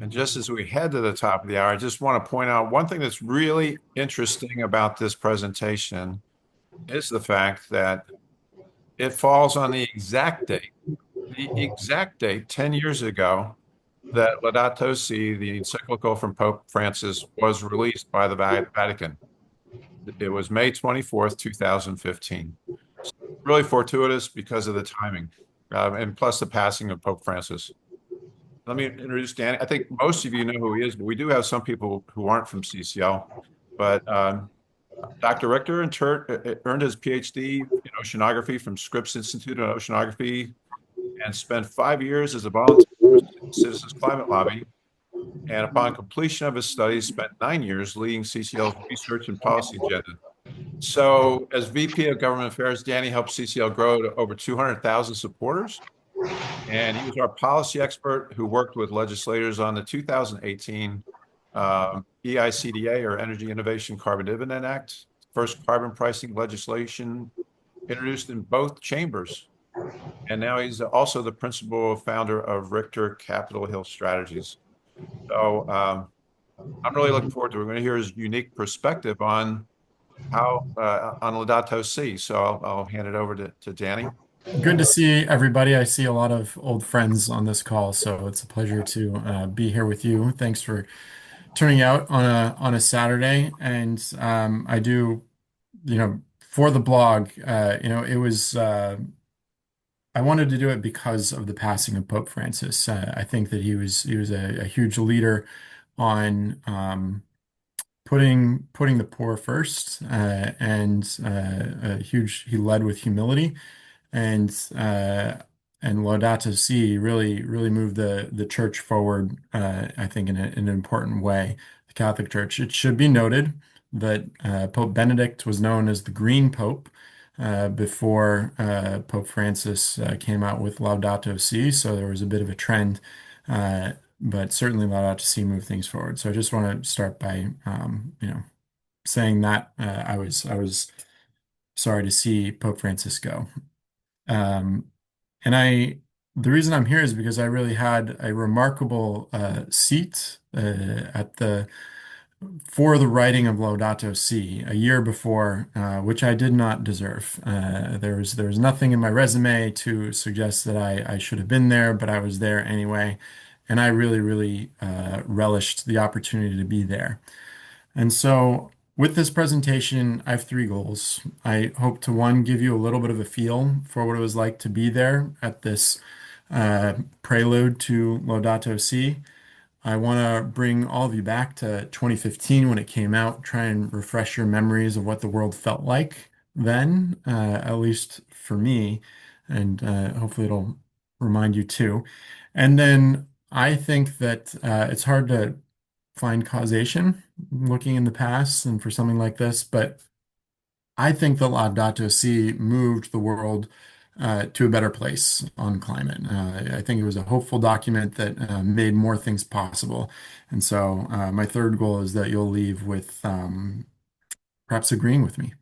And just as we head to the top of the hour, I just want to point out one thing that's really interesting about this presentation is the fact that it falls on the exact date 10 years ago that Laudato Si, the encyclical from Pope Francis, was released by the Vatican. It was May 24th, 2015. Really fortuitous because of the timing, and plus the passing of Pope Francis. Let me introduce Danny. I think most of you know who he is, but we do have some people who aren't from CCL. But Dr. Richter earned his Ph.D. in oceanography from Scripps Institute in Oceanography and spent 5 years as a volunteer for Citizens Climate Lobby. And upon completion of his studies, spent 9 years leading CCL's research and policy agenda. So, as VP of Government Affairs, Danny helped CCL grow to over 200,000 supporters. And he was our policy expert who worked with legislators on the 2018 EICDA, or Energy Innovation Carbon Dividend Act, first carbon pricing legislation introduced in both chambers. And now he's also the principal founder of Richter Capitol Hill Strategies. So I'm really looking forward to it. We're going to hear his unique perspective on on Laudato Si. So I'll hand it over to Danny. Good to see everybody. I see a lot of old friends on this call, so it's a pleasure to be here with you. Thanks for turning out on a Saturday. And I do, for the blog, it was I wanted to do it because of the passing of Pope Francis. I think that he was a huge leader on putting the poor first, and a huge he led with humility and Laudato Si really moved the church forward, I think in an important way, the Catholic Church. It should be noted that Pope Benedict was known as the Green Pope before Pope Francis came out with Laudato Si, so there was a bit of a trend, but certainly Laudato Si moved things forward. So I just want to start by saying that I was sorry to see Pope Francis go. Um, and the reason I'm here is because I really had a remarkable seat at the for the writing of Laudato Si a year before, which I did not deserve. There was nothing in my resume to suggest that I should have been there, but I was there anyway, and I really relished the opportunity to be there. And so with this presentation, I have three goals. I hope to, one, give you a little bit of a feel for what it was like to be there at this prelude to Laudato Si. I want to bring all of you back to 2015 when it came out, try and refresh your memories of what the world felt like then, at least for me, and hopefully it'll remind you too. And then I think that it's hard to find causation looking in the past and for something like this, but I think that Laudato Si moved the world to a better place on climate. I think it was a hopeful document that made more things possible. And so my third goal is that you'll leave with perhaps agreeing with me.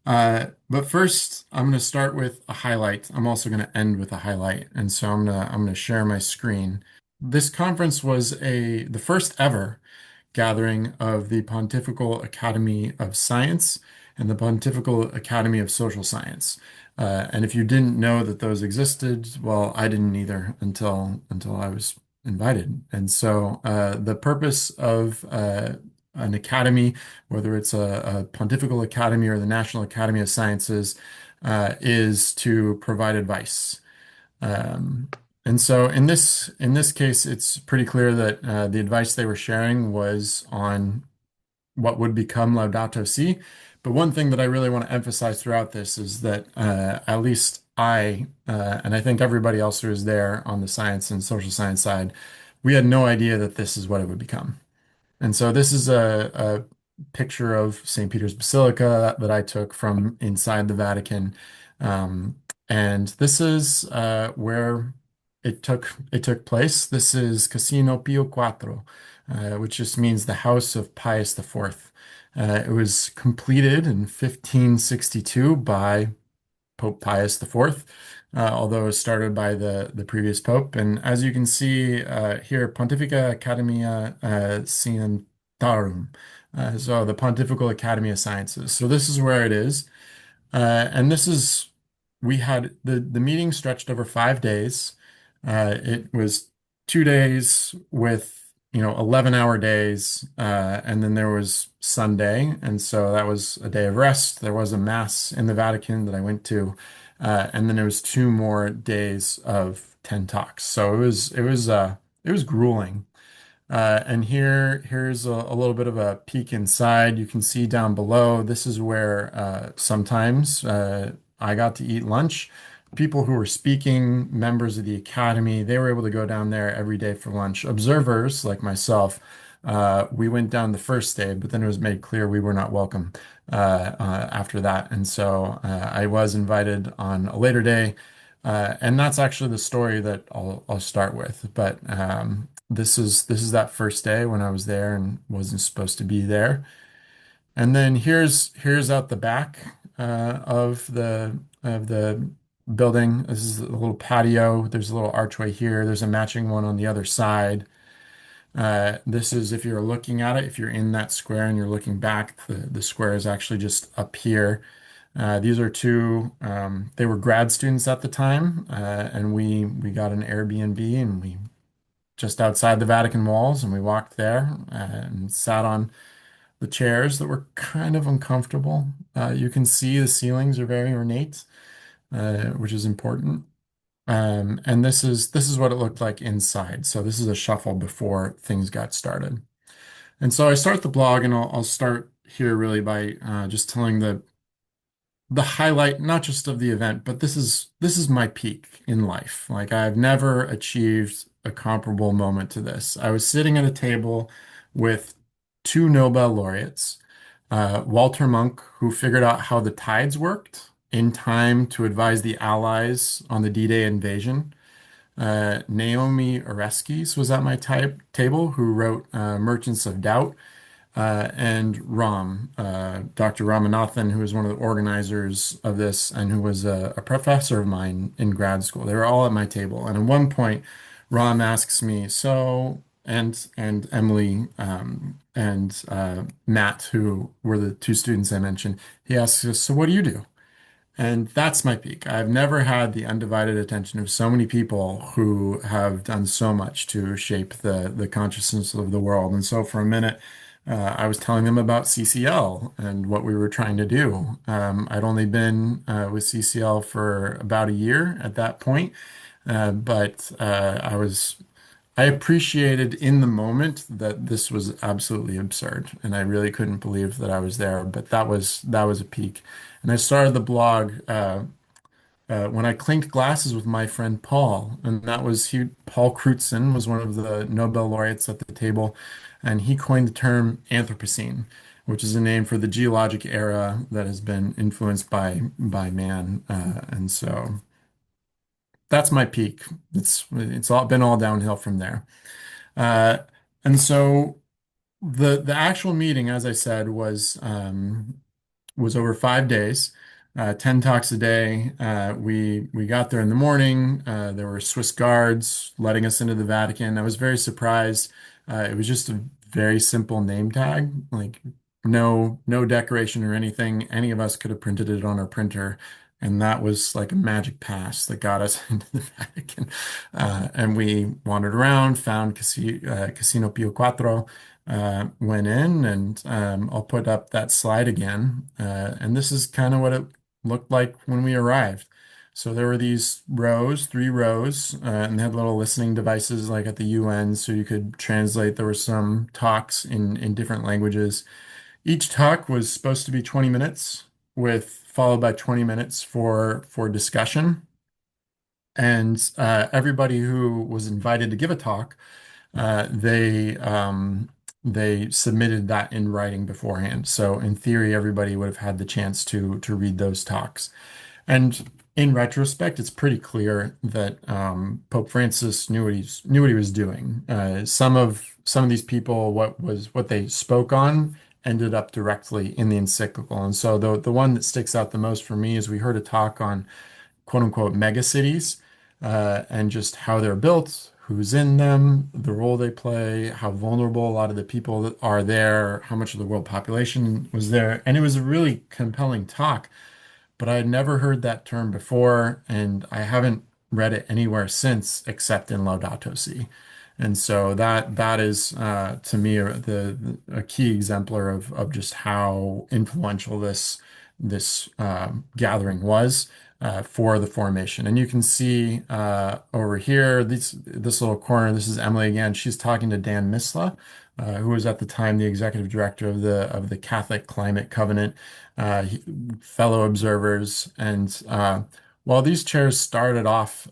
But first, I'm going to start with a highlight. I'm also going to end with a highlight. And so I'm going to share my screen. This conference was the first ever gathering of the Pontifical Academy of Science and the Pontifical Academy of Social Science. And if you didn't know that those existed, well, I didn't either until I was invited. And so the purpose of an academy, whether it's a Pontifical Academy or the National Academy of Sciences, is to provide advice. Um, and so in this case, it's pretty clear that the advice they were sharing was on what would become Laudato Si. But one thing that I really want to emphasize throughout this is that at least and I think everybody else who was there on the science and social science side, we had no idea that this is what it would become. And so this is a picture of St. Peter's Basilica that I took from inside the Vatican. Um, and this is where it took place. This is Casino Pio Quattro, which just means the house of Pius IV. It was completed in 1562 by Pope Pius IV, although it was started by the previous pope. And as you can see here, Pontifica Academia Scientiarum, so the Pontifical Academy of Sciences. So this is where it is. And this is, we had the meeting stretched over 5 days. It was 2 days with, 11-hour days. And then there was Sunday. And so that was a day of rest. There was a mass in the Vatican that I went to. And then there was 2 more days of 10 talks. So it was grueling. And here's a little bit of a peek inside. You can see down below, this is where sometimes I got to eat lunch. People who were speaking, members of the academy, they were able to go down there every day for lunch. Observers, like myself, we went down the first day, but then it was made clear we were not welcome after that. And so I was invited on a later day. And that's actually the story that I'll start with. But this is that first day when I was there and wasn't supposed to be there. And then here's out the back of the building. This is a little patio. There's a little archway here. There's a matching one on the other side. This is if you're looking at it, if you're in that square and you're looking back, the square is actually just up here. These are two, they were grad students at the time, and we got an Airbnb and we just outside the Vatican walls and we walked there and sat on the chairs that were kind of uncomfortable. You can see the ceilings are very ornate, which is important. And this is what it looked like inside. So this is a shuffle before things got started. And so I start the blog, and I'll start here really by just telling the highlight, not just of the event, but this is my peak in life. Like I've never achieved a comparable moment to this. I was sitting at a table with two Nobel laureates, Walter Munk, who figured out how the tides worked in time to advise the Allies on the D-Day invasion. Naomi Oreskes was at my table, who wrote Merchants of Doubt, and Dr. Ramanathan, who was one of the organizers of this and who was a professor of mine in grad school. They were all at my table. And at one point, Ram asks me, and Emily and Matt, who were the two students I mentioned, he asks us, so what do you do? And that's my peak. I've never had the undivided attention of so many people who have done so much to shape the consciousness of the world. And so for a minute, I was telling them about CCL and what we were trying to do. I'd only been with CCL for about a year at that point, but I appreciated in the moment that this was absolutely absurd, and I really couldn't believe that I was there. But that was a peak. And I started the blog when I clinked glasses with my friend Paul, and that was Paul Crutzen was one of the Nobel laureates at the table, and he coined the term Anthropocene, which is a name for the geologic era that has been influenced by man. And so that's my peak. It's all been all downhill from there. Uh, and so the actual meeting, as I said, was over 5 days, 10 talks a day. We got there in the morning. There were Swiss guards letting us into the Vatican. I was very surprised. It was just a very simple name tag, like no decoration or anything. Any of us could have printed it on our printer. And that was like a magic pass that got us into the Vatican. And we wandered around, found Casino Pio Quattro, went in, and I'll put up that slide again. And this is kind of what it looked like when we arrived. So there were these rows, 3 rows, and they had little listening devices like at the UN, so you could translate. There were some talks in different languages. Each talk was supposed to be 20 minutes, with followed by 20 minutes for discussion. And everybody who was invited to give a talk, uh, they um, they submitted that in writing beforehand. So in theory, everybody would have had the chance to read those talks. And in retrospect, it's pretty clear that Pope Francis knew what he was doing. Some of these people, what they spoke on ended up directly in the encyclical. And so the one that sticks out the most for me is we heard a talk on quote unquote mega cities and just how they're built, who's in them, the role they play, how vulnerable a lot of the people that are there, how much of the world population was there. And it was a really compelling talk, but I had never heard that term before, and I haven't read it anywhere since except in Laudato Si. And so that is to me a key exemplar of just how influential this gathering was for the formation. And you can see over here this little corner. This is Emily again. She's talking to Dan Misla, who was at the time the executive director of the Catholic Climate Covenant, fellow observers. And while these chairs started off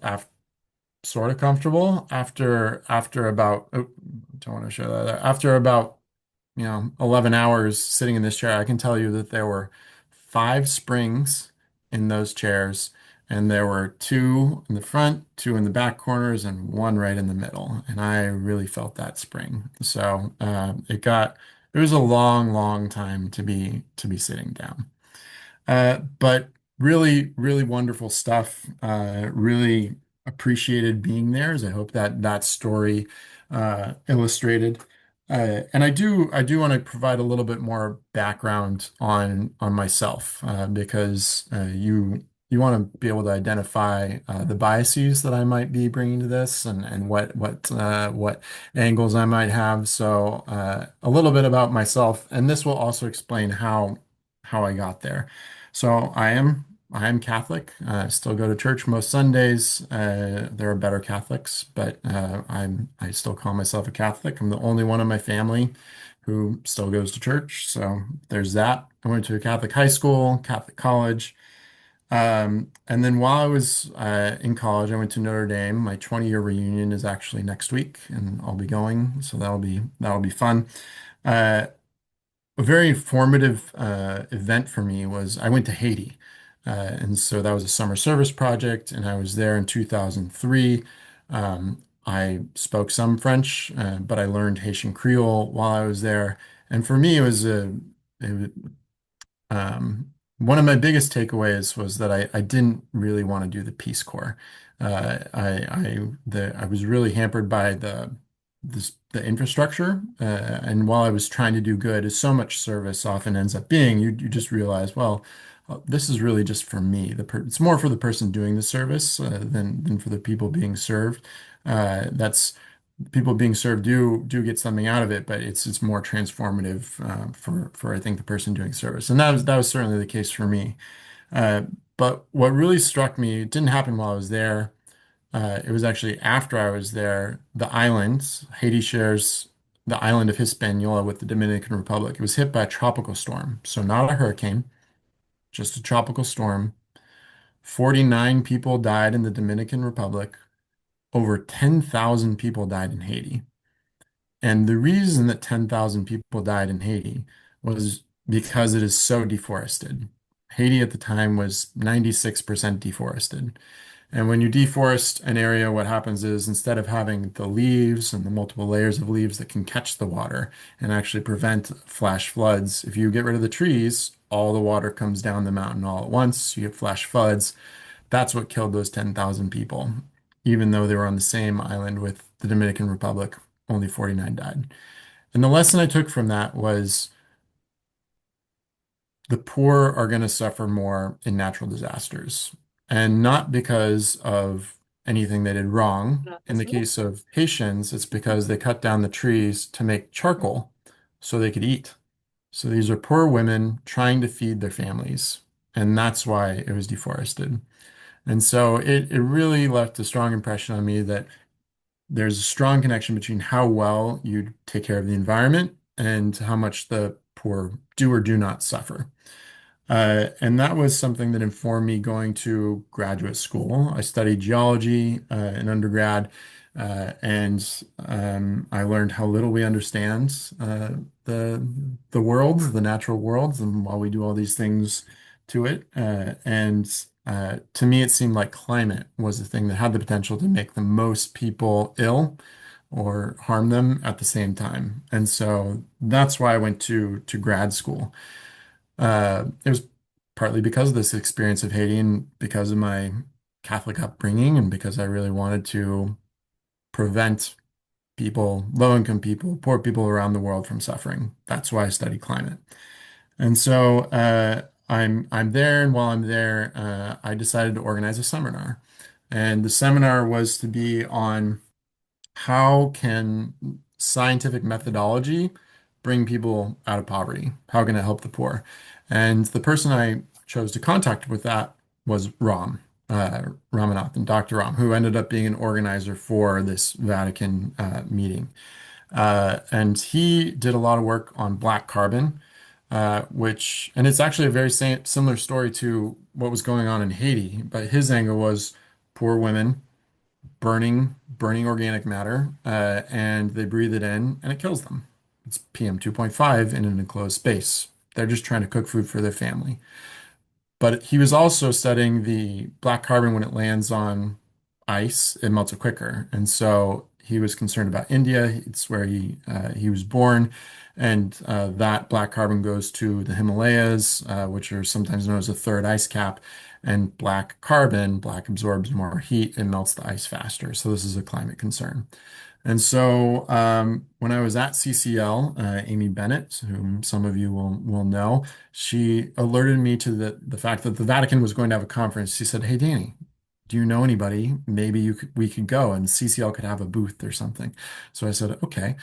sort of comfortable after about don't want to show that after about 11 hours sitting in this chair, I can tell you that there were five springs in those chairs, and there were two in the front, two in the back corners, and one right in the middle. And I really felt that spring. So it was a long, long time to be sitting down. But really, really wonderful stuff. Really appreciated being there, as I hope that story illustrated. And I do want to provide a little bit more background on myself because you want to be able to identify the biases that I might be bringing to this and what angles I might have. So a little bit about myself, and this will also explain how I got there. So I am Catholic. I still go to church most Sundays. There are better Catholics, but I still call myself a Catholic. I'm the only one in my family who still goes to church. So there's that. I went to a Catholic high school, Catholic college. And then while I was in college, I went to Notre Dame. My 20-year reunion is actually next week, and I'll be going. So that'll be fun. Uh, a very formative event for me was I went to Haiti. And so that was a summer service project, and I was there in 2003. I spoke some French, but I learned Haitian Creole while I was there. And for me, it was one of my biggest takeaways was that I didn't really want to do the Peace Corps. I was really hampered by the infrastructure, and while I was trying to do good, as so much service often ends up being, you just realize, well, this is really just for me. It's more for the person doing the service than for the people being served. That's people being served do get something out of it, but it's more transformative for I think the person doing service, and that was certainly the case for me. Uh, but what really struck me, it didn't happen while I was there. It was actually after I was there. The islands, Haiti shares the island of Hispaniola with the Dominican Republic. It was hit by a tropical storm, so not a hurricane, just a tropical storm. 49 people died in the Dominican Republic. Over 10,000 people died in Haiti. And the reason that 10,000 people died in Haiti was because it is so deforested. Haiti at the time was 96% deforested. And when you deforest an area, what happens is instead of having the leaves and the multiple layers of leaves that can catch the water and actually prevent flash floods, if you get rid of the trees, all the water comes down the mountain all at once. You get flash floods. That's what killed those 10,000 people. Even though they were on the same island with the Dominican Republic, only 49 died. And the lesson I took from that was the poor are going to suffer more in natural disasters. And not because of anything they did wrong. In the case of Haitians, it's because they cut down the trees to make charcoal so they could eat. So these are poor women trying to feed their families. And that's why it was deforested. And so it really left a strong impression on me that there's a strong connection between how well you take care of the environment and how much the poor do or do not suffer. And that was something that informed me going to graduate school. I studied geology in undergrad, and I learned how little we understand the the world, the natural world, and while we do all these things to it. And to me, it seemed like climate was the thing that had the potential to make the most people ill or harm them at the same time. And so that's why I went to grad school. It was partly because of this experience of Haiti and because of my Catholic upbringing and because I really wanted to prevent people, low-income people, poor people around the world from suffering. That's why I study climate. And so I'm there, and while I'm there, I decided to organize a seminar. And the seminar was to be on how can scientific methodology bring people out of poverty? How can it help the poor? And the person I chose to contact with that was Ramanathan, Dr. Ram, who ended up being an organizer for this Vatican meeting. And he did a lot of work on black carbon, and it's actually a very similar story to what was going on in Haiti, but his angle was poor women burning organic matter, and they breathe it in, and it kills them. It's PM 2.5 in an enclosed space. They're just trying to cook food for their family. But he was also studying the black carbon when it lands on ice, it melts it quicker. And so he was concerned about India. It's where he was born. And that black carbon goes to the Himalayas, which are sometimes known as a third ice cap. And black absorbs more heat and melts the ice faster. So this is a climate concern. And so when I was at CCL, Amy Bennett, whom some of you will know, she alerted me to the fact that the Vatican was going to have a conference. She said, "Hey, Danny, do you know anybody? Maybe we could go and CCL could have a booth or something." So I said, "Okay."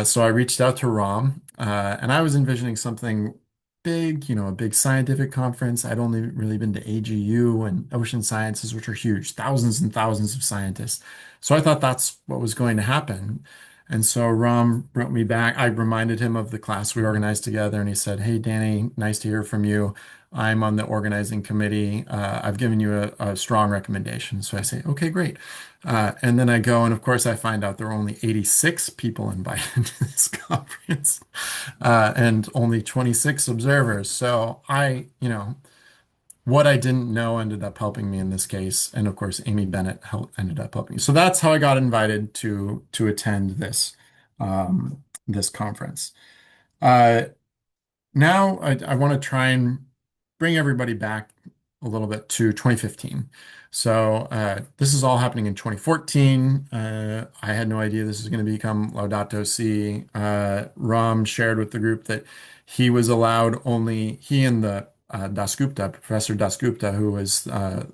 So I reached out to Rom, and I was envisioning something big, a big scientific conference. I'd only really been to AGU and Ocean Sciences, which are huge, thousands and thousands of scientists. So I thought that's what was going to happen. And so Ram wrote me back. I reminded him of the class we organized together, and he said, "Hey, Danny, nice to hear from you. I'm on the organizing committee. I've given you a strong recommendation." So I say, "Okay, great." And then I go, and of course, I find out there are only 86 people invited to this conference, and only 26 observers. So what I didn't know ended up helping me in this case, and of course, Amy Bennett ended up helping me. So that's how I got invited to attend this conference. Uh, Now I want to try and bring everybody back a little bit to 2015. So this is all happening in 2014. I had no idea this was going to become Laudato Si. Ram shared with the group that he and the Dasgupta, Professor Dasgupta, who was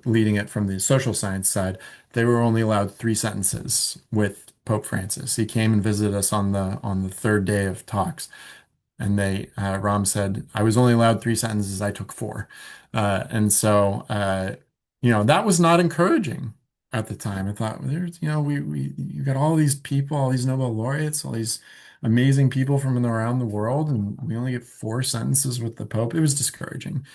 leading it from the social science side, they were only allowed 3 sentences with Pope Francis. He came and visited us on the third day of talks. And Ram said, I was only allowed 3 sentences. I took four. And so, that was not encouraging at the time. I thought, well, you got all these people, all these Nobel laureates, all these amazing people from around the world, and we only get 4 sentences with the Pope. It was discouraging.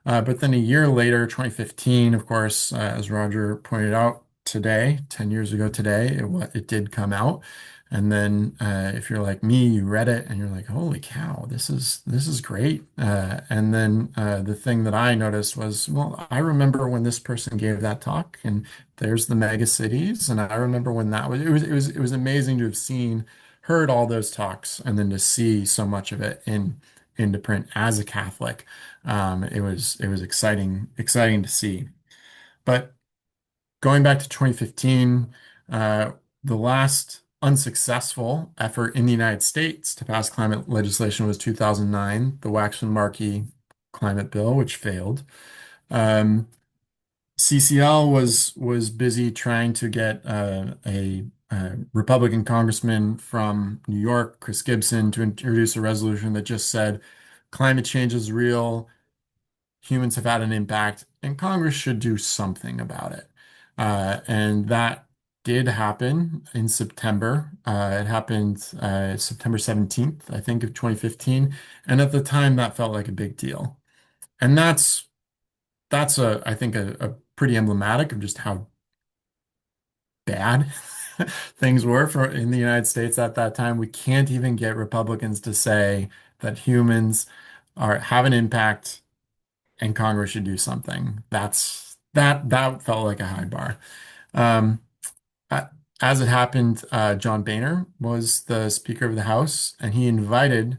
But then a year later, 2015, of course, as Roger pointed out today, 10 years ago today, it did come out. And then if you're like me, you read it and you're like, holy cow, this is great. And then the thing that I noticed was, well, I remember when this person gave that talk, and there's the mega cities. And I remember when it was amazing to have heard all those talks and then to see so much of it into print as a Catholic. It was exciting to see. But going back to 2015, uh, the last unsuccessful effort in the United States to pass climate legislation was 2009, the Waxman-Markey climate bill, which failed. Um, CCL was busy trying to get a Republican congressman from New York, Chris Gibson, to introduce a resolution that just said climate change is real, humans have had an impact, and Congress should do something about it. And that did happen in September. It happened September 17th, I think, of 2015. And at the time, that felt like a big deal. And I think, a pretty emblematic of just how bad things were in the United States at that time. We can't even get Republicans to say that humans have an impact and Congress should do something. That felt like a high bar. Um, as it happened, John Boehner was the Speaker of the House, and he invited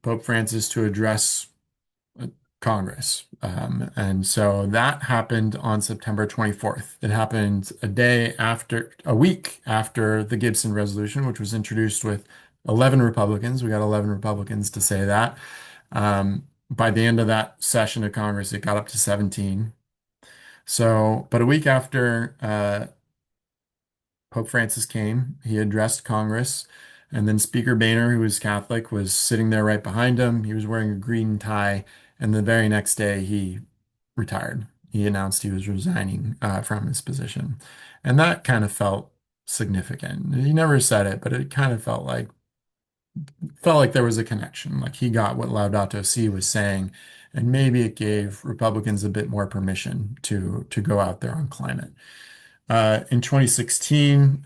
Pope Francis to address Congress. And so that happened on September 24th. It happened a week after the Gibson resolution, which was introduced with 11 Republicans. We got 11 Republicans to say that. By the end of that session of Congress, it got up to 17. So, but a week after Pope Francis came, he addressed Congress, and then Speaker Boehner, who was Catholic, was sitting there right behind him. He was wearing a green tie, and the very next day he retired. He announced he was resigning from his position, and that kind of felt significant. He never said it, but it kind of felt like there was a connection. Like he got what Laudato Si was saying, and maybe it gave Republicans a bit more permission to go out there on climate. In 2016,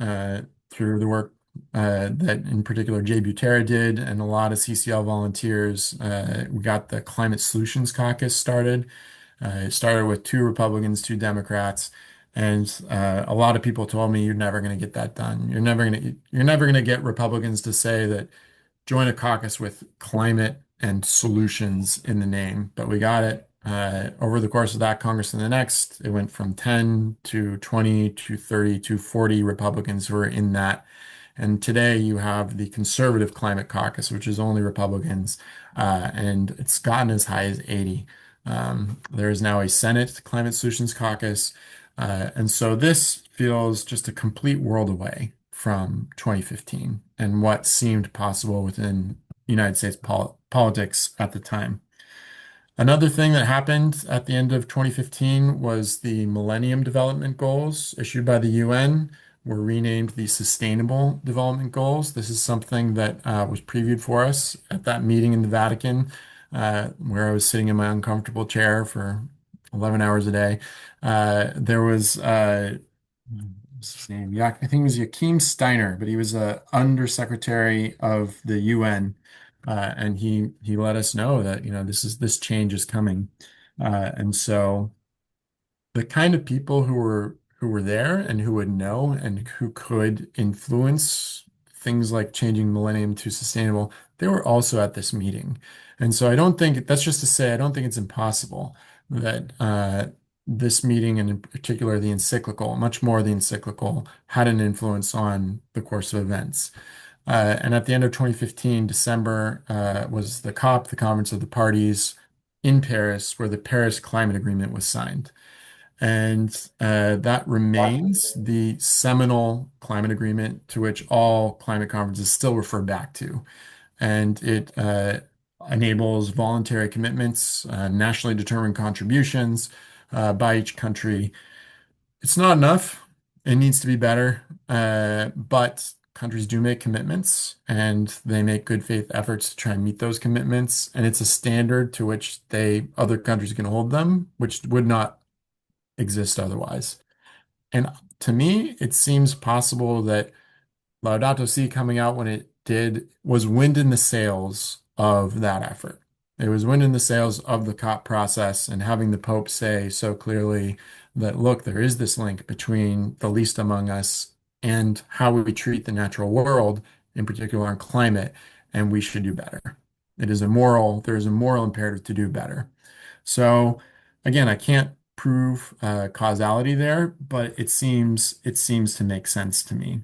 through the work that in particular Jay Butera did and a lot of CCL volunteers, we got the Climate Solutions Caucus started. It started with two Republicans, two Democrats, and a lot of people told me you're never going to get that done. You're never going to get Republicans to say that join a caucus with climate and solutions in the name, but we got it. Over the course of that Congress and the next, it went from 10 to 20 to 30 to 40 Republicans who are in that. And today you have the Conservative Climate Caucus, which is only Republicans, and it's gotten as high as 80. There is now a Senate Climate Solutions Caucus. And so this feels just a complete world away from 2015 and what seemed possible within United States politics at the time. Another thing that happened at the end of 2015 was the Millennium Development Goals issued by the UN were renamed the Sustainable Development Goals. This is something that was previewed for us at that meeting in the Vatican, where I was sitting in my uncomfortable chair for 11 hours a day. There was what's his name? Yeah, I think it was Joachim Steiner, but he was a undersecretary of the UN, and he let us know that this change is coming, and so the kind of people who were there and who would know and who could influence things like changing Millennium to sustainable, they were also at this meeting, and so I don't think that's just to say I don't think it's impossible that this meeting, and in particular the encyclical, much more the encyclical, had an influence on the course of events. And at the end of 2015, December, was the COP, the Conference of the Parties in Paris, where the Paris Climate Agreement was signed. And that remains the seminal climate agreement to which all climate conferences still refer back to. And it enables voluntary commitments, nationally determined contributions by each country. It's not enough. It needs to be better. But countries do make commitments and they make good faith efforts to try and meet those commitments. And it's a standard to which other countries can hold them, which would not exist otherwise. And to me, it seems possible that Laudato Si coming out when it did was wind in the sails of that effort. It was wind in the sails of the COP process and having the Pope say so clearly that, look, there is this link between the least among us and how we treat the natural world, in particular on climate, and we should do better. There is a moral imperative to do better. So again, I can't prove causality there, but it seems to make sense to me.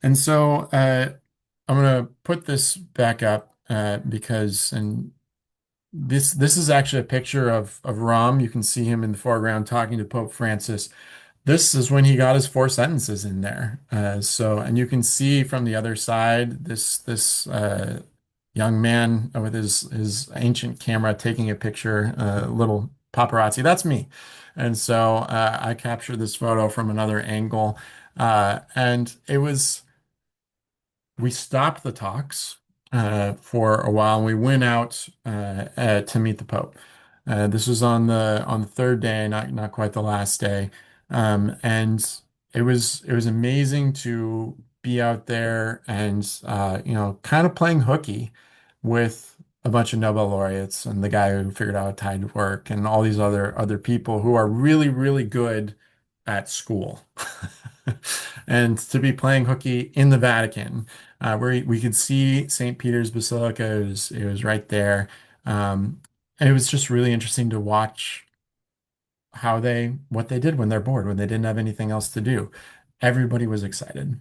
And so I'm going to put this back up because and this is actually a picture of Rom. You can see him in the foreground talking to Pope Francis. This is when he got his four sentences in there. And you can see from the other side this young man with his ancient camera taking a picture, little paparazzi. That's me. And so I captured this photo from another angle, and we stopped the talks for a while, and we went out to meet the Pope. This was on the third day, not quite the last day, and it was amazing to be out there and kind of playing hooky with a bunch of Nobel laureates and the guy who figured out how tide would work and all these other people who are really, really good at school. And to be playing hooky in the Vatican, where we could see St. Peter's Basilica, it was right there. And it was just really interesting to watch what they did when they're bored, when they didn't have anything else to do. Everybody was excited.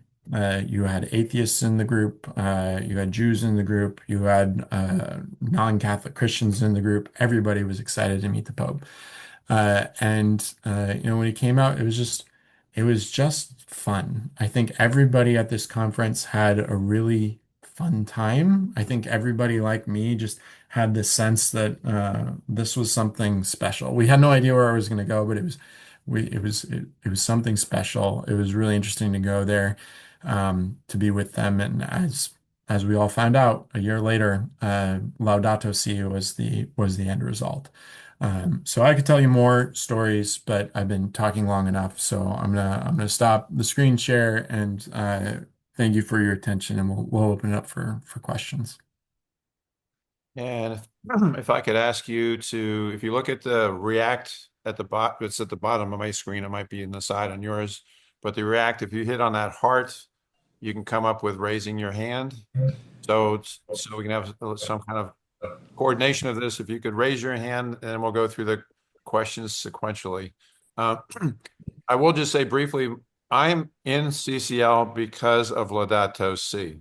You had atheists in the group, you had Jews in the group, you had non-Catholic Christians in the group. Everybody was excited to meet the Pope. When he came out, it was just fun. I think everybody at this conference had a really fun time. I think everybody like me just had this sense that this was something special. We had no idea where I was going to go, but it was something special. It was really interesting to go there, to be with them, and as we all found out a year later, Laudato Si was the end result. So I could tell you more stories, but I've been talking long enough. So I'm gonna stop the screen share and thank you for your attention, and we'll open it up for questions. And if I could ask you to, if you look at the React at the bottom, it's at the bottom of my screen. It might be in the side on yours, but the React, if you hit on that heart, you can come up with raising your hand. So we can have some kind of coordination of this. If you could raise your hand, and we'll go through the questions sequentially. Uh, I will just say briefly, I'm in CCL because of Laudato Si.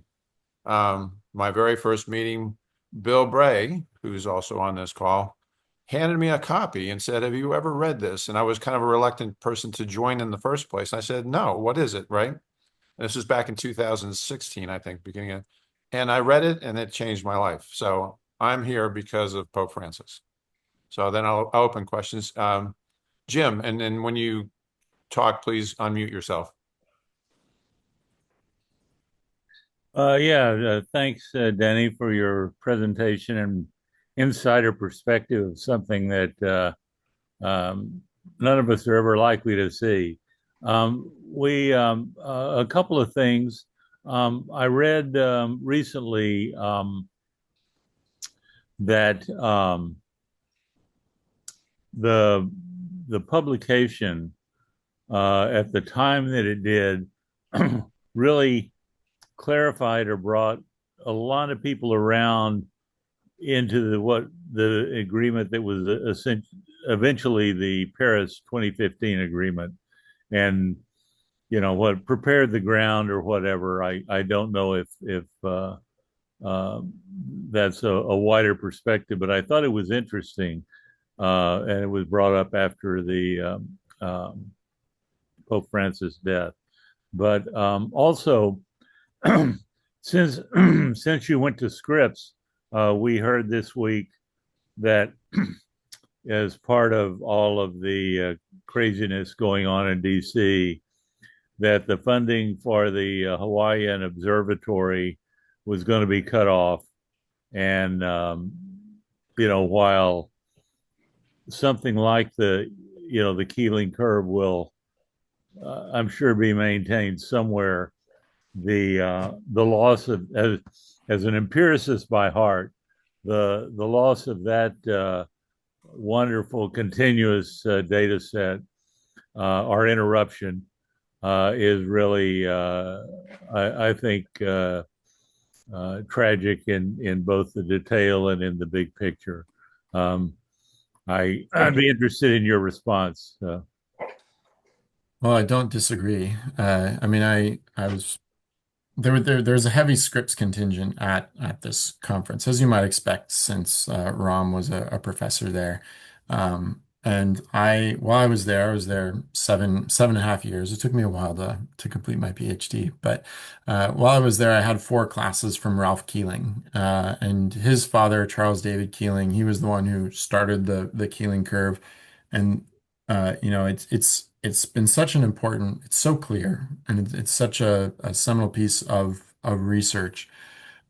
My very first meeting, Bill Bray, who's also on this call, handed me a copy and said, "Have you ever read this?" And I was kind of a reluctant person to join in the first place. I said, "No, what is it?" Right? And this was back in 2016, I think, beginning of, and I read it and it changed my life. So I'm here because of Pope Francis. So then I'll open questions. Jim, and then when you talk, please unmute yourself. Thanks, Denny, for your presentation and insider perspective of something that none of us are ever likely to see. A couple of things. I read recently that the the publication at the time that it did really clarified or brought a lot of people around into the agreement that was eventually the Paris 2015 agreement, and what prepared the ground or whatever. I don't know if uh, that's a wider perspective, but I thought it was interesting, and it was brought up after the Pope Francis' death. But also, since since you went to Scripps, we heard this week that as part of all of the craziness going on in D.C., that the funding for the Hawaiian Observatory was going to be cut off, and while something like the Keeling curve will, I'm sure, be maintained somewhere, the loss of, as an empiricist by heart, the loss of that wonderful continuous data set or interruption is really, I think, tragic in both the detail and in the big picture. Um, I'd be interested in your response. Well, I don't disagree. I was there's a heavy Scripps contingent at this conference, as you might expect, since Ram was a professor there. And while I was there 7.5 years. It took me a while to complete my PhD, but while I was there, I had 4 classes from Ralph Keeling, and his father, Charles David Keeling. He was the one who started the Keeling curve, and it's been such an important, it's so clear, and it's such a seminal piece of research.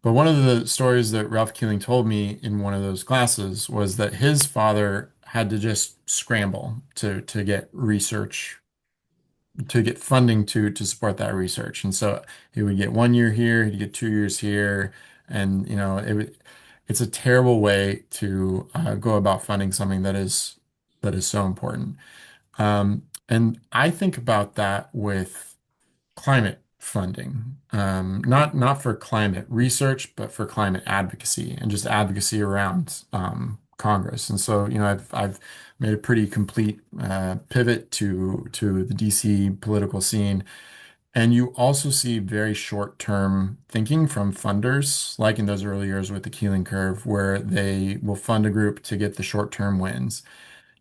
But one of the stories that Ralph Keeling told me in one of those classes was that his father had to just scramble to get research, to get funding to support that research. And so he would get 1 year here, he'd get 2 years here, and it's a terrible way to go about funding something that is so important. And I think about that with climate funding, not for climate research, but for climate advocacy and just advocacy around Congress. And so, I've made a pretty complete pivot to the DC political scene. And you also see very short-term thinking from funders, like in those early years with the Keeling curve, where they will fund a group to get the short-term wins.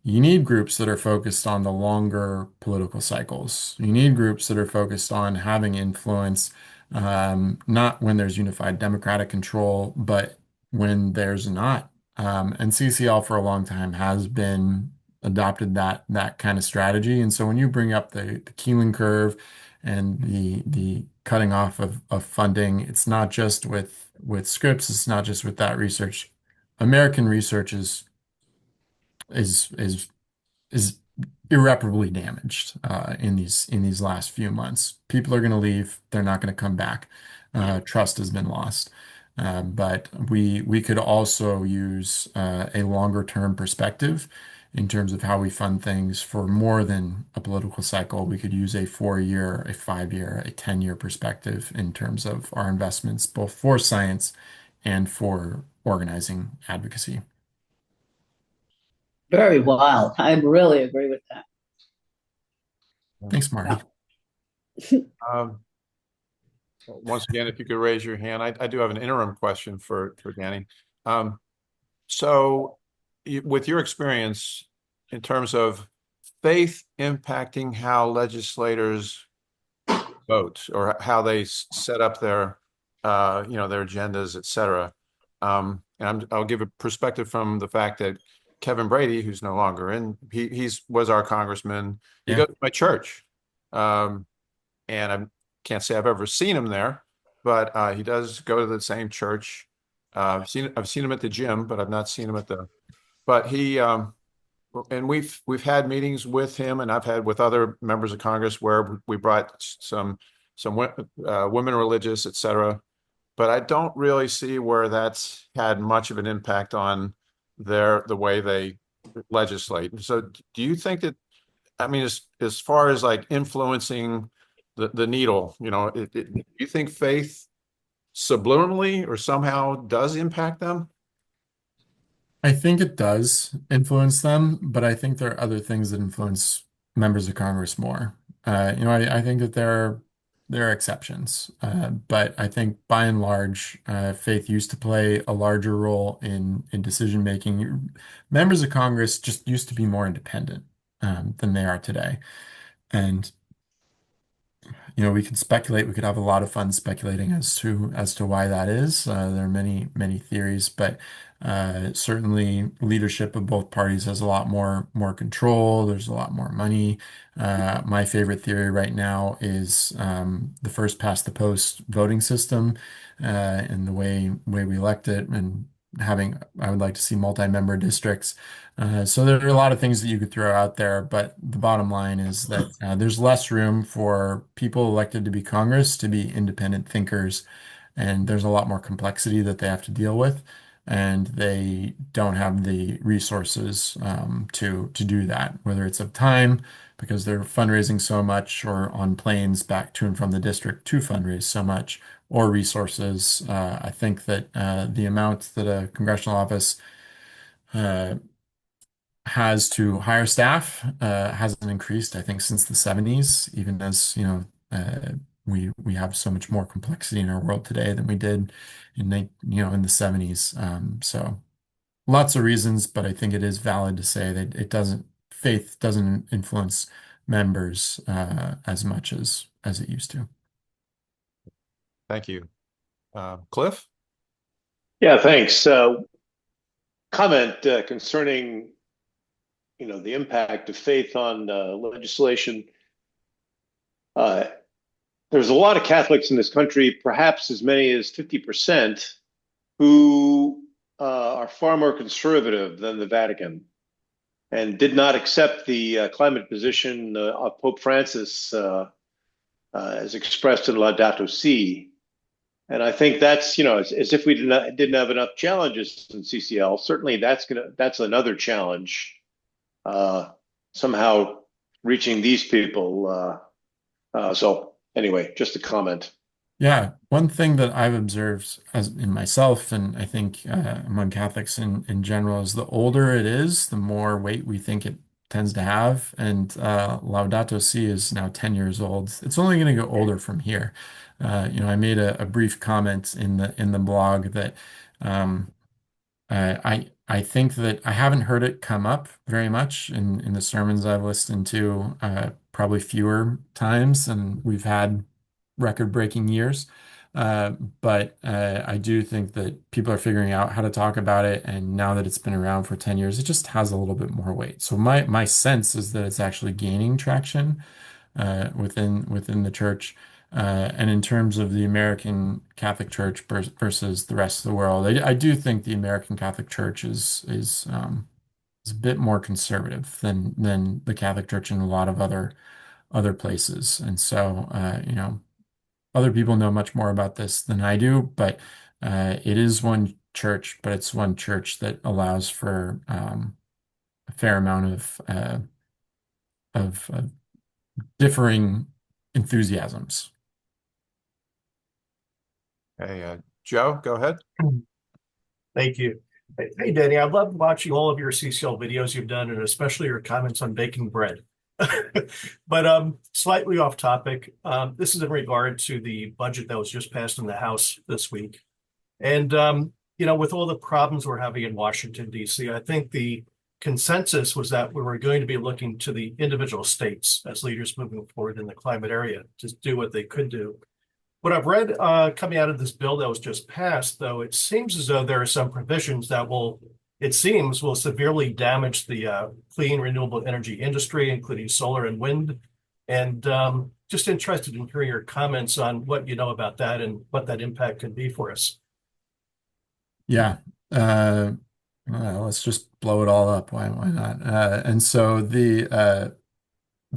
You need groups that are focused on the longer political cycles. You need groups that are focused on having influence, not when there's unified democratic control, but when there's not. And CCL for a long time has been adopted that kind of strategy. And so when you bring up the Keeling curve and the cutting off of funding, it's not just with Scripps, it's not just with that research. American research is is is irreparably damaged in these last few months. People are going to leave; they're not going to come back. Trust has been lost. But we could also use a longer term perspective in terms of how we fund things for more than a political cycle. We could use a 4-year, a 5-year, a 10-year perspective in terms of our investments, both for science and for organizing advocacy. Very wild. I really agree with that. Thanks, Marty. Um, Once again, if you could raise your hand, I do have an interim question for Danny. So, with your experience in terms of faith impacting how legislators vote or how they set up their, their agendas, et cetera. And I'll give a perspective from the fact that Kevin Brady, who's no longer in, was our congressman. He Yeah. goes to my church, and I can't say I've ever seen him there, but he does go to the same church. I've seen him at the gym, but I've not seen him at the. But he and we've had meetings with him, and I've had with other members of Congress where we brought some women religious, et cetera. But I don't really see where that's had much of an impact on the way they legislate. So do you think that, I mean, as far as like influencing the needle, do you think faith subliminally or somehow does impact them? I think it does influence them, but I think there are other things that influence members of Congress more. I think that there are exceptions, but I think by and large, faith used to play a larger role in decision making. Members of Congress just used to be more independent than they are today, and we could speculate. We could have a lot of fun speculating as to why that is. There are many theories, but certainly leadership of both parties has a lot more control. There's a lot more money. My favorite theory right now is the first past the post voting system and the way we elect it, and I would like to see multi-member districts. So there are a lot of things that you could throw out there, but the bottom line is that there's less room for people elected to be Congress to be independent thinkers, and there's a lot more complexity that they have to deal with, and they don't have the resources to do that, whether it's of time because they're fundraising so much, or on planes back to and from the district to fundraise so much, or resources. I think that the amount that a congressional office uh, has to hire staff hasn't increased, I think, since the 70s, even as, we have so much more complexity in our world today than we did in the 70s. So lots of reasons, but I think it is valid to say that faith doesn't influence members as much as it used to. Thank you. Cliff? Yeah, thanks. Comment concerning the impact of faith on legislation. There's a lot of Catholics in this country, perhaps as many as 50%, who are far more conservative than the Vatican and did not accept the climate position of Pope Francis as expressed in Laudato Si. And I think that's, as if we didn't have enough challenges in CCL. Certainly, that's another challenge. Somehow reaching these people. So Anyway, just a comment. Yeah, one thing that I've observed as in myself, and I think among Catholics in general, is the older it is, the more weight we think it tends to have. And Laudato Si is now 10 years old. It's only going to go older from here. I made a brief comment in the blog that um, I think that I haven't heard it come up very much in the sermons I've listened to, probably fewer times than we've had record-breaking years. But I do think that people are figuring out how to talk about it, and now that it's been around for 10 years, it just has a little bit more weight. So my sense is that it's actually gaining traction within the church. And in terms of the American Catholic Church versus the rest of the world, I do think the American Catholic Church is a bit more conservative than the Catholic Church in a lot of other places. And so, other people know much more about this than I do, but it is one church, but it's one church that allows for a fair amount of differing enthusiasms. Hey, Joe, go ahead. Thank you. Hey, Danny, I love watching all of your CCL videos you've done, and especially your comments on baking bread. But slightly off topic, this is in regard to the budget that was just passed in the House this week. And, with all the problems we're having in Washington, D.C., I think the consensus was that we were going to be looking to the individual states as leaders moving forward in the climate area to do what they could do. What I've read coming out of this bill that was just passed, though, it seems as though there are some provisions that will severely damage the clean renewable energy industry, including solar and wind. And just interested in hearing your comments on what you know about that and what that impact could be for us. Yeah. Let's just blow it all up. Why not? And so the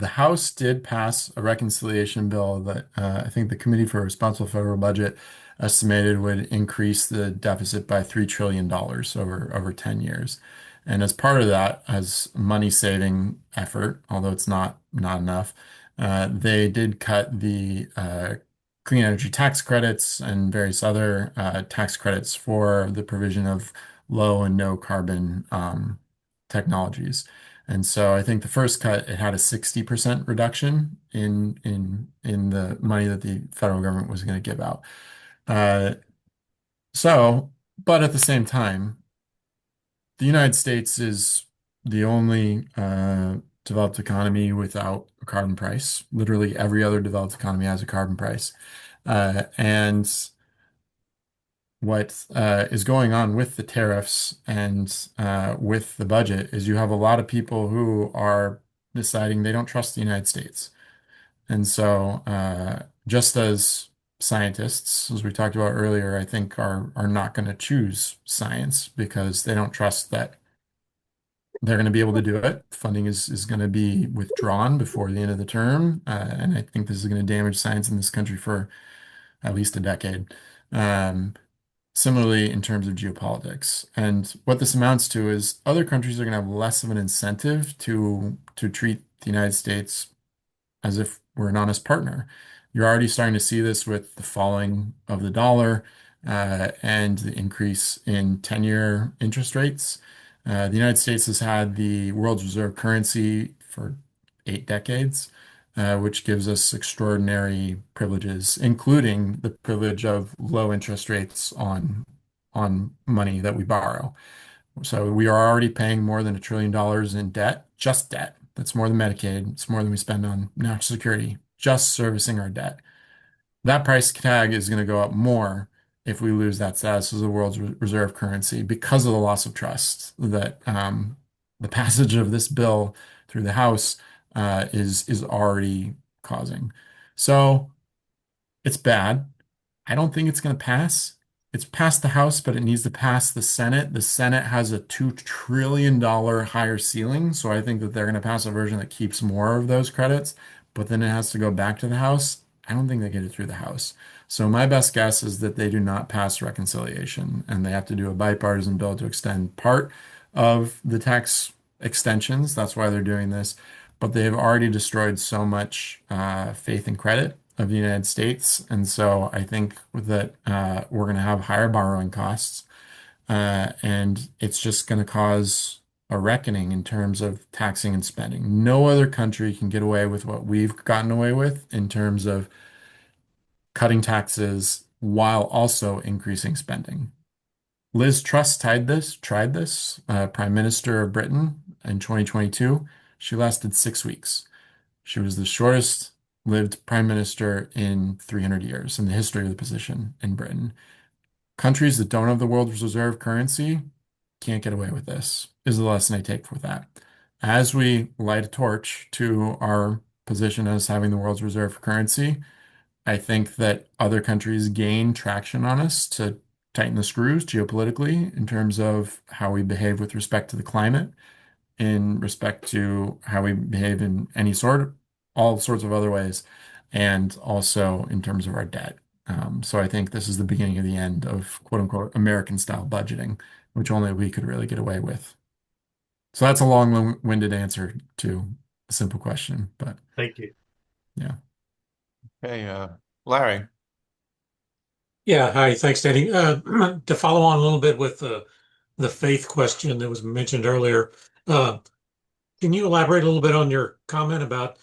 House did pass a reconciliation bill that I think the Committee for Responsible Federal Budget estimated would increase the deficit by $3 trillion over 10 years. And as part of that, as money saving effort, although it's not enough, they did cut the clean energy tax credits and various other tax credits for the provision of low and no carbon technologies. And so I think the first cut, it had a 60% reduction in the money that the federal government was going to give out. Uh, but at the same time, the United States is the only developed economy without a carbon price. Literally every other developed economy has a carbon price. And what is going on with the tariffs and with the budget is you have a lot of people who are deciding they don't trust the United States. And so just as scientists, as we talked about earlier, I think are not going to choose science because they don't trust that they're going to be able to do it. Funding is going to be withdrawn before the end of the term. And I think this is going to damage science in this country for at least a decade. Similarly, in terms of geopolitics. And what this amounts to is other countries are going to have less of an incentive to treat the United States as if we're an honest partner. You're already starting to see this with the falling of the dollar and the increase in 10-year interest rates. The United States has had the world's reserve currency for 8 decades, which gives us extraordinary privileges, including the privilege of low interest rates on money that we borrow. So we are already paying more than $1 trillion in debt, just debt. That's more than Medicaid. It's more than we spend on national security, just servicing our debt. That price tag is going to go up more if we lose that status as the world's reserve currency because of the loss of trust that the passage of this bill through the House is already causing. So it's bad. I don't think it's going to pass. It's passed the House, but it needs to pass the Senate. The Senate has a $2 trillion higher ceiling, so I think that they're going to pass a version that keeps more of those credits, but then it has to go back to the House. I don't think they get it through the House. So my best guess is that they do not pass reconciliation, and they have to do a bipartisan bill to extend part of the tax extensions. That's why they're doing this. But they have already destroyed so much faith and credit of the United States. And so I think that we're going to have higher borrowing costs. And it's just going to cause a reckoning in terms of taxing and spending. No other country can get away with what we've gotten away with in terms of cutting taxes while also increasing spending. Liz Truss tried this, Prime Minister of Britain in 2022. She lasted 6 weeks. She was the shortest lived prime minister in 300 years in the history of the position in Britain. Countries that don't have the world's reserve currency can't get away with this, is the lesson I take with that. As we light a torch to our position as having the world's reserve currency, I think that other countries gain traction on us to tighten the screws geopolitically in terms of how we behave with respect to the climate, in respect to how we behave in all sorts of other ways, and also in terms of our debt. So I think this is the beginning of the end of quote unquote American style budgeting, which only we could really get away with. So that's a long-winded answer to a simple question, but Thank you. yeah. Hey, Larry. Yeah, hi, thanks, Danny. To follow on a little bit with the faith question that was mentioned earlier, can you elaborate a little bit on your comment about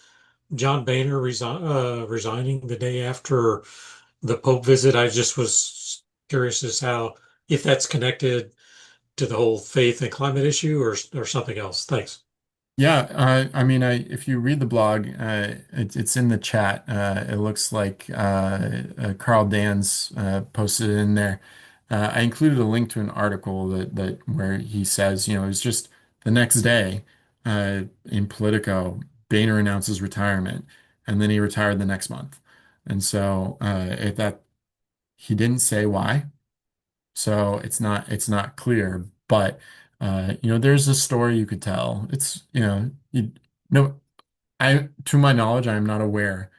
John Boehner resigning the day after the Pope visit? I just was curious as how if that's connected to the whole faith and climate issue or something else. Thanks. Yeah, I mean, if you read the blog, it's in the chat. It looks like Carl Dans posted it in there. I included a link to an article that where he says, it was just the next day in Politico, Boehner announces retirement, and then he retired the next month. And so if that he didn't say why. So it's not clear, but there's a story you could tell. It's you no I to my knowledge, I am not aware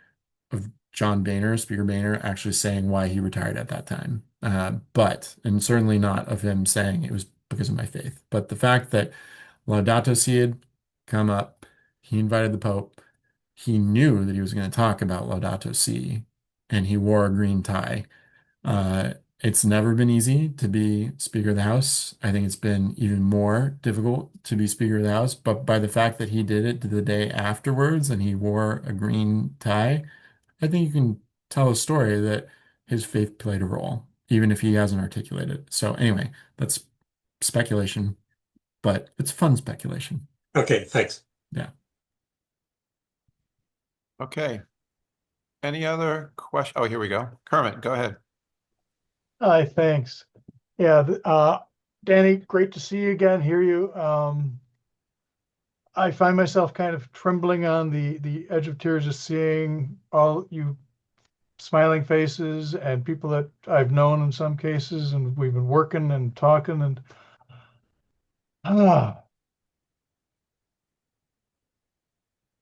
of John Boehner, Speaker Boehner, actually saying why he retired at that time. And certainly not of him saying it was because of my faith. But the fact that Laudato Si had come up, he invited the Pope, he knew that he was going to talk about Laudato Si, and he wore a green tie. Uh, it's never been easy to be Speaker of the House. I think it's been even more difficult to be Speaker of the House. But by the fact that he did it the day afterwards and he wore a green tie, I think you can tell a story that his faith played a role, even if he hasn't articulated it. So anyway, that's speculation, but it's fun speculation. Okay, thanks. Yeah. Okay. Any other question? Oh, here we go. Kermit, go ahead. Hi, thanks. Yeah, Danny, great to see you again, hear you. I find myself kind of trembling on the edge of tears just seeing all you smiling faces and people that I've known in some cases, and we've been working and talking and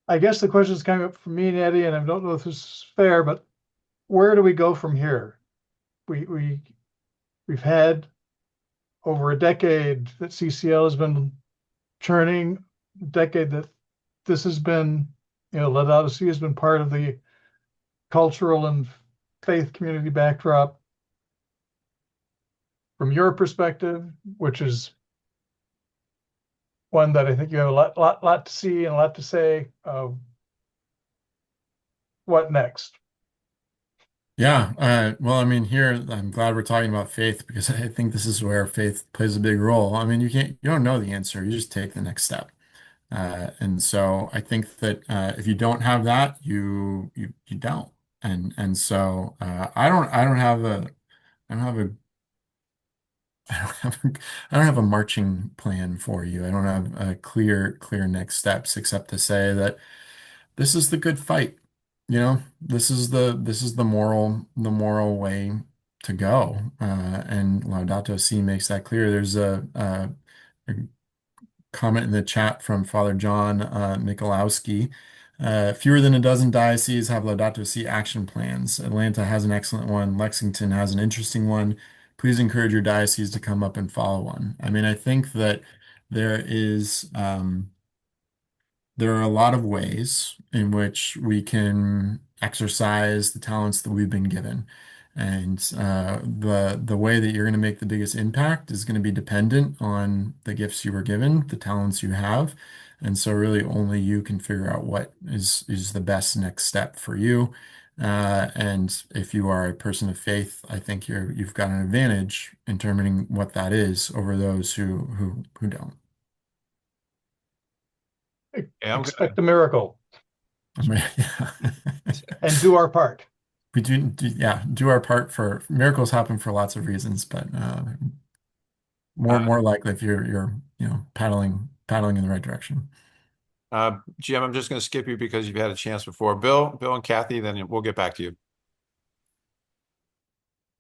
I guess the question is coming up for me and Eddie, and I don't know if this is fair, but where do we go from here? We've had over a decade that CCL has been churning, decade that this has been, Laudato Si has been part of the cultural and faith community backdrop. From your perspective, which is one that I think you have a lot to see and a lot to say, what next? Yeah, well, I mean, here I'm glad we're talking about faith because I think this is where faith plays a big role. I mean, you don't know the answer, you just take the next step. And so I think that if you don't have that, you don't. And so I don't have a I don't have a I don't have a, I don't have a marching plan for you. I don't have a clear next steps except to say that this is the good fight. This is the moral way to go. And Laudato Si makes that clear. There's a comment in the chat from Father John Michalowski. Fewer than a dozen dioceses have Laudato Si action plans. Atlanta has an excellent one. Lexington has an interesting one. Please encourage your diocese to come up and follow one. I mean, I think that there is there are a lot of ways in which we can exercise the talents that we've been given. And the way that you're going to make the biggest impact is going to be dependent on the gifts you were given, the talents you have. And so really only you can figure out what is the best next step for you. And if you are a person of faith, I think you've got an advantage in determining what that is over those who don't. Yeah, I'm Expect a miracle Yeah. and do our part. We yeah, do our part. For miracles happen for lots of reasons, but more likely if you're paddling in the right direction. Jim, I'm just going to skip you because you've had a chance before. Bill and Kathy, then we'll get back to you.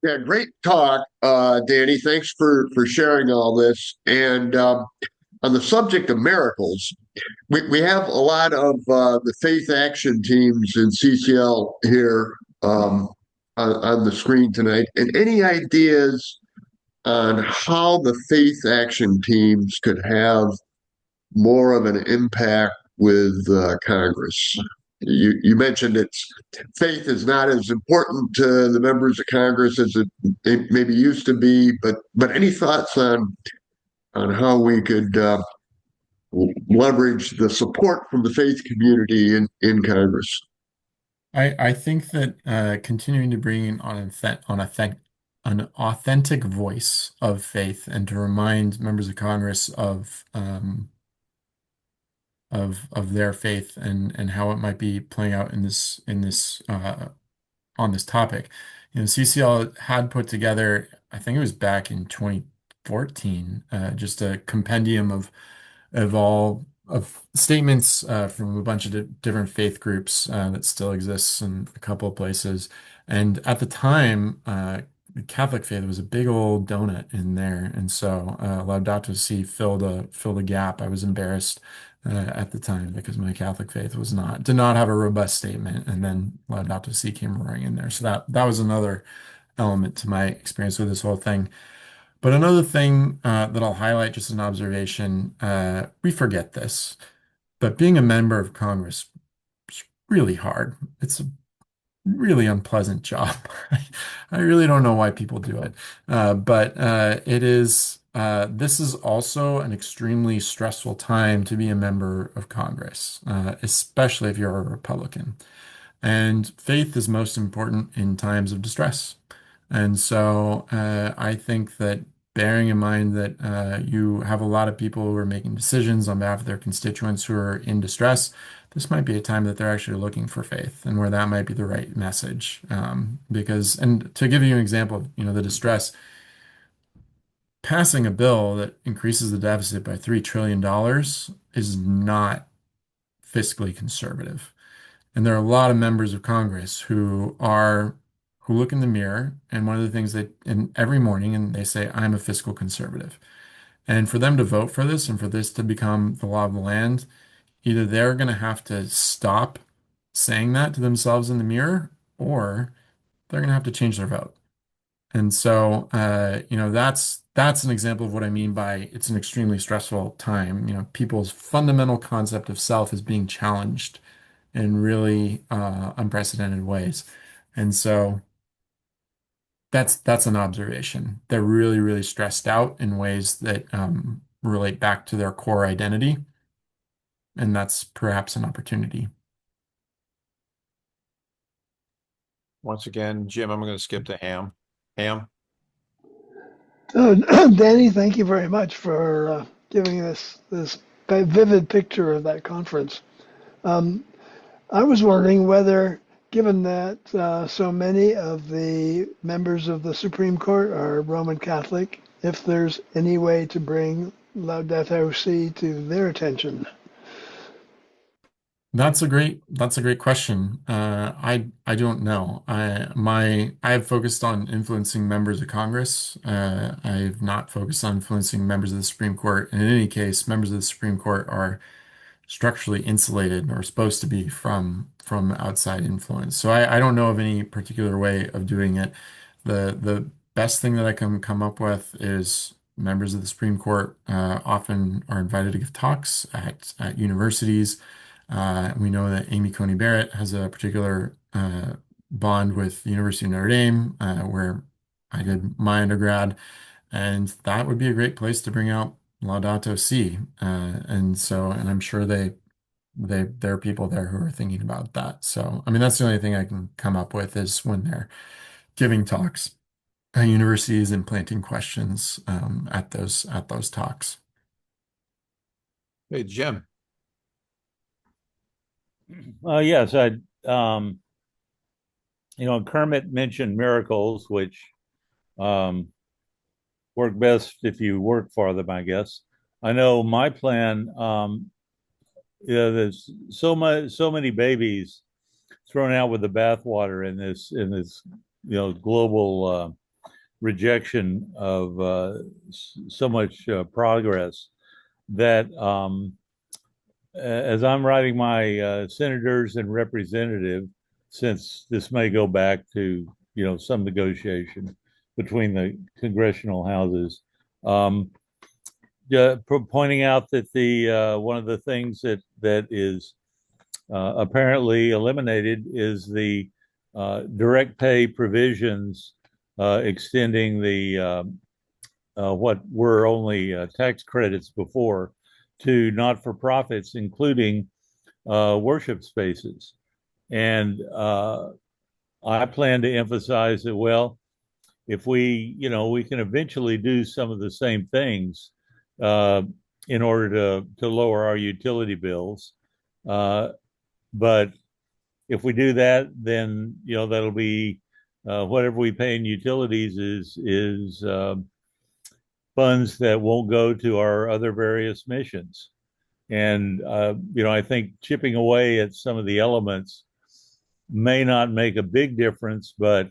Yeah, great talk, Danny. Thanks for sharing all this. And on the subject of miracles, we have a lot of the faith action teams in CCL here on the screen tonight. And any ideas on how the faith action teams could have more of an impact with Congress? You mentioned faith is not as important to the members of Congress as it maybe used to be, but any thoughts on how we could leverage the support from the faith community in Congress? I think that continuing to bring in an authentic voice of faith and to remind members of Congress of their faith and how it might be playing out in this on this topic. CCL had put together, I think it was back in 2014, just a compendium of all of statements from a bunch of different faith groups that still exists in a couple of places. And at the time, the Catholic faith was a big old donut in there, and so Laudato Si filled a gap. I was embarrassed at the time because my Catholic faith did not have a robust statement, and then Laudato Si came roaring in there. So that was another element to my experience with this whole thing. But another thing that I'll highlight, just an observation, we forget this, but being a member of Congress is really hard. It's a really unpleasant job. I really don't know why people do it. But it is, this is also an extremely stressful time to be a member of Congress, especially if you're a Republican. And faith is most important in times of distress. And so I think that bearing in mind that you have a lot of people who are making decisions on behalf of their constituents who are in distress, this might be a time that they're actually looking for faith and where that might be the right message. And to give you an example of, the distress, passing a bill that increases the deficit by $3 trillion is not fiscally conservative. And there are a lot of members of Congress who look in the mirror, and one of the things every morning, and they say, I'm a fiscal conservative. And for them to vote for this and for this to become the law of the land, either they're going to have to stop saying that to themselves in the mirror, or they're going to have to change their vote. And so, that's an example of what I mean by it's an extremely stressful time. People's fundamental concept of self is being challenged in really unprecedented ways. And so that's an observation. They're really, really stressed out in ways that relate back to their core identity. And that's perhaps an opportunity. Once again, Jim, I'm going to skip to Ham. Ham? Danny, thank you very much for giving this vivid picture of that conference. I was wondering whether, given that so many of the members of the Supreme Court are Roman Catholic, if there's any way to bring Laudato Si to their attention. That's a great question. I don't know. I've focused on influencing members of Congress. I've not focused on influencing members of the Supreme Court. And in any case, members of the Supreme Court are structurally insulated or supposed to be from outside influence. So I don't know of any particular way of doing it. The best thing that I can come up with is members of the Supreme Court often are invited to give talks at universities. We know that Amy Coney Barrett has a particular bond with the University of Notre Dame, where I did my undergrad, and that would be a great place to bring out Laudato Si. And I'm sure there are people there who are thinking about that. So, I mean, that's the only thing I can come up with is when they're giving talks at universities and planting questions at those talks. Hey, Jim. Yes, Kermit mentioned miracles, which work best if you work for them, I guess. I know my plan, there's so many babies thrown out with the bathwater in this global rejection of so much progress that as I'm writing my senators and representative, since this may go back to some negotiation between the congressional houses, pointing out that the one of the things that is apparently eliminated is the direct pay provisions extending the what were only tax credits before to not-for-profits, including worship spaces. And I plan to emphasize that, well, if we can eventually do some of the same things in order to lower our utility bills. But if we do that, then that'll be whatever we pay in utilities is funds that won't go to our other various missions. And I think chipping away at some of the elements may not make a big difference, but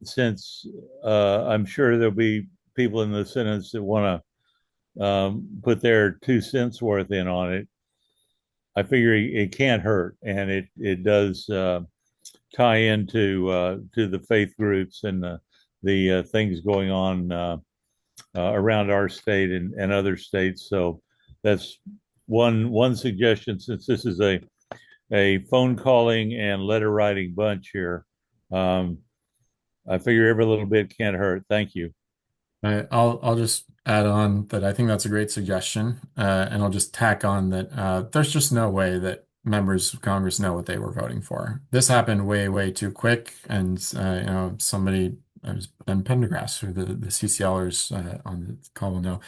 since I'm sure there'll be people in the Senate that want to put their 2 cents worth in on it, I figure it can't hurt, and it does tie into to the faith groups and the things going on around our state and other states. So that's one suggestion, since this is a phone calling and letter writing bunch here. I figure every little bit can't hurt. Thank you. I'll just add on that I think that's a great suggestion, and I'll just tack on that there's just no way that members of Congress know what they were voting for. This happened way too quick, and somebody, it was Ben Pendergrass, who the CCLers on the call will know,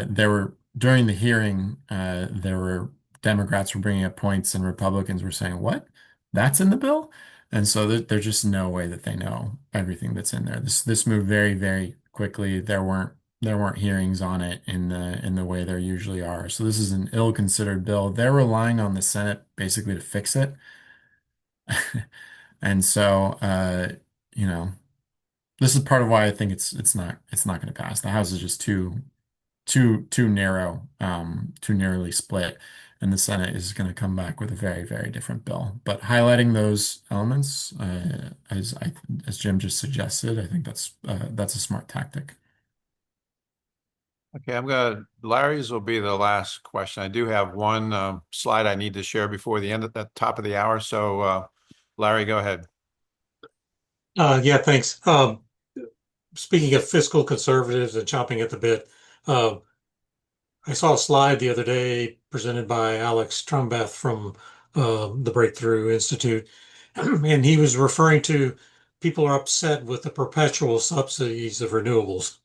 there were during the hearing there were Democrats were bringing up points and Republicans were saying, "What? That's in the bill?" And so there's just no way that they know everything that's in there. This moved very quickly. There weren't hearings on it in the way there usually are. So this is an ill-considered bill. They're relying on the Senate basically to fix it. And so this is part of why I think it's not going to pass. The House is just too narrow, too narrowly split, and the Senate is going to come back with a very different bill. But highlighting those elements, as Jim just suggested, I think that's a smart tactic. Okay, Larry's will be the last question. I do have one slide I need to share before the end at the top of the hour. So, Larry, go ahead. Yeah, thanks. Speaking of fiscal conservatives and chomping at the bit, I saw a slide the other day presented by Alex Trumbeth from the Breakthrough Institute, and he was referring to people are upset with the perpetual subsidies of renewables.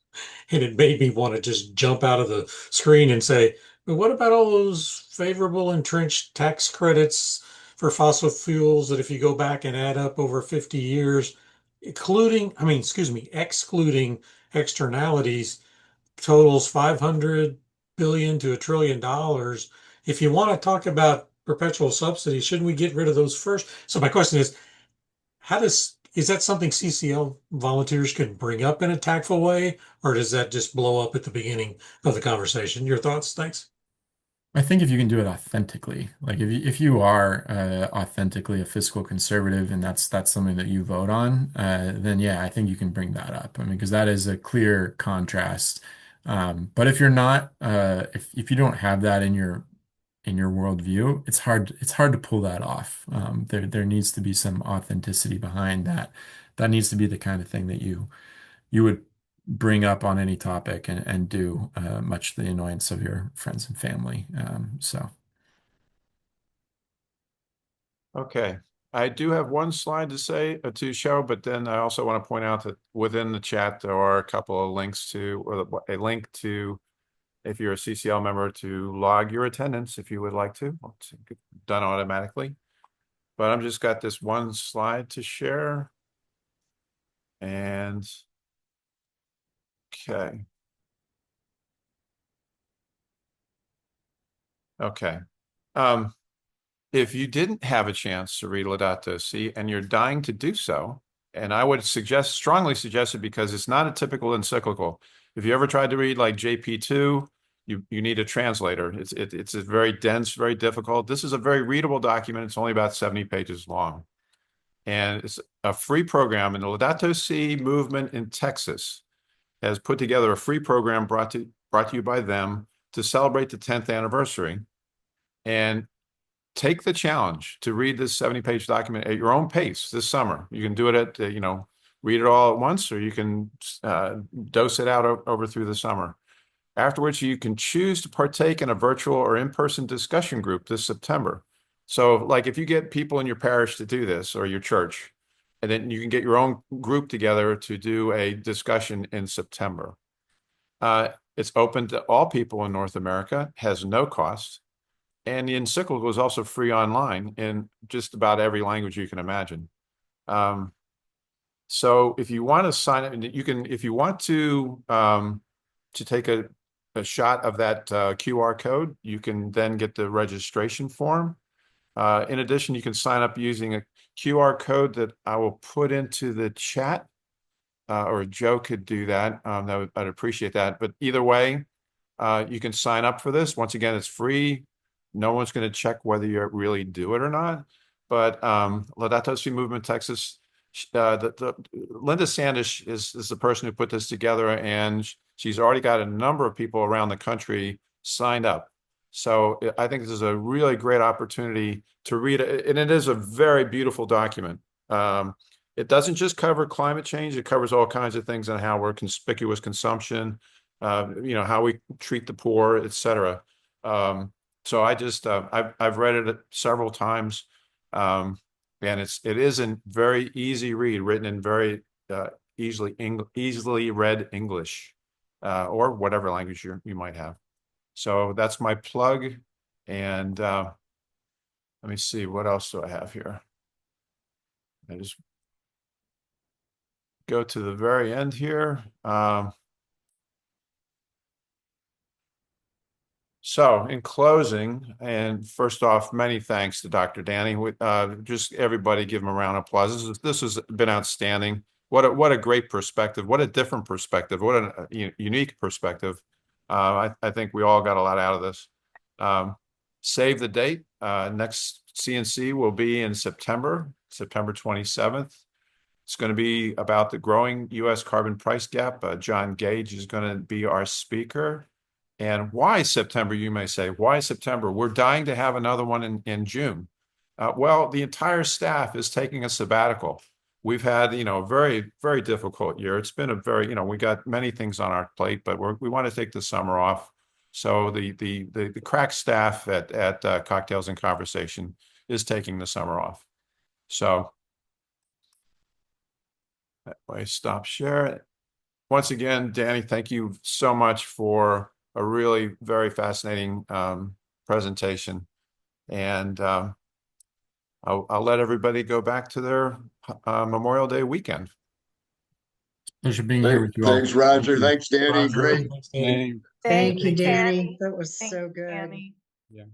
And it made me want to just jump out of the screen and say, well, what about all those favorable entrenched tax credits for fossil fuels that if you go back and add up over 50 years, excluding externalities, totals 500 billion to $1 trillion. If you want to talk about perpetual subsidies, shouldn't we get rid of those first? So my question is, is that something CCL volunteers can bring up in a tactful way, or does that just blow up at the beginning of the conversation? Your thoughts? Thanks. I think if you can do it authentically, like if you are authentically a fiscal conservative and that's something that you vote on, then yeah, I think you can bring that up. I mean, because that is a clear contrast. But if you're not, if you don't have that in in your worldview, it's hard to pull that off. There needs to be some authenticity behind that. That needs to be the kind of thing that you would bring up on any topic and do, much to the annoyance of your friends and family. So. Okay. I do have one slide to show, but then I also want to point out that within the chat, there are a couple of links to, or a link to, if you're a CCL member, to log your attendance if you would like to. It's done automatically. But I'm just got this one slide to share. And okay. Okay. If you didn't have a chance to read Laudato Si and you're dying to do so, and I would strongly suggest it because it's not a typical encyclical. If you ever tried to read like JP2, you need a translator. It's a very dense, very difficult. This is a very readable document. It's only about 70 pages long. And it's a free program. And the Laudato Si movement in Texas has put together a free program brought to you by them to celebrate the 10th anniversary. And take the challenge to read this 70-page document at your own pace this summer. You can do it at, read it all at once, or you can dose it out over through the summer. Afterwards, you can choose to partake in a virtual or in-person discussion group this September. So like if you get people in your parish to do this or your church, and then you can get your own group together to do a discussion in September. It's open to all people in North America, has no cost. And the encyclical is also free online in just about every language you can imagine. So if you want to sign up, you can, if you want to take a shot of that QR code, you can then get the registration form. In addition, you can sign up using a QR code that I will put into the chat, or Joe could do that. I'd appreciate that. But either way, you can sign up for this. Once again, it's free. No one's going to check whether you really do it or not. But Laudato Si Movement Texas, Linda Sandish is the person who put this together, and she's already got a number of people around the country signed up. So I think this is a really great opportunity to read it, and it is a very beautiful document. It doesn't just cover climate change; it covers all kinds of things on how we're conspicuous consumption, how we treat the poor, etc. So I just I've read it several times, and it is a very easy read, written in very easily read English, or whatever language you might have. So that's my plug, and let me see, what else do I have here? I just go to the very end here. So in closing, and first off, many thanks to Dr. Danny. Just everybody give him a round of applause. This has been outstanding. What a great perspective. What a different perspective. What a unique perspective. I think we all got a lot out of this. Save the date. Next CNC will be in September 27th. It's going to be about the growing U.S. carbon price gap. John Gage is going to be our speaker. And why September, you may say? Why September? We're dying to have another one in June. Well, the entire staff is taking a sabbatical. We've had, a very, very difficult year. It's been a very, we got many things on our plate, but we want to take the summer off. So the crack staff at Cocktails and Conversation is taking the summer off. So that way, stop share. Once again, Danny, thank you so much for a really very fascinating presentation. And I'll let everybody go back to their Memorial Day weekend. Pleasure being here with you all. Thanks, Roger. Thank you. Thanks, Danny. Roger. Great. Thanks, Danny. Thank you, Danny. That was Thank so you, good. Danny. Yeah.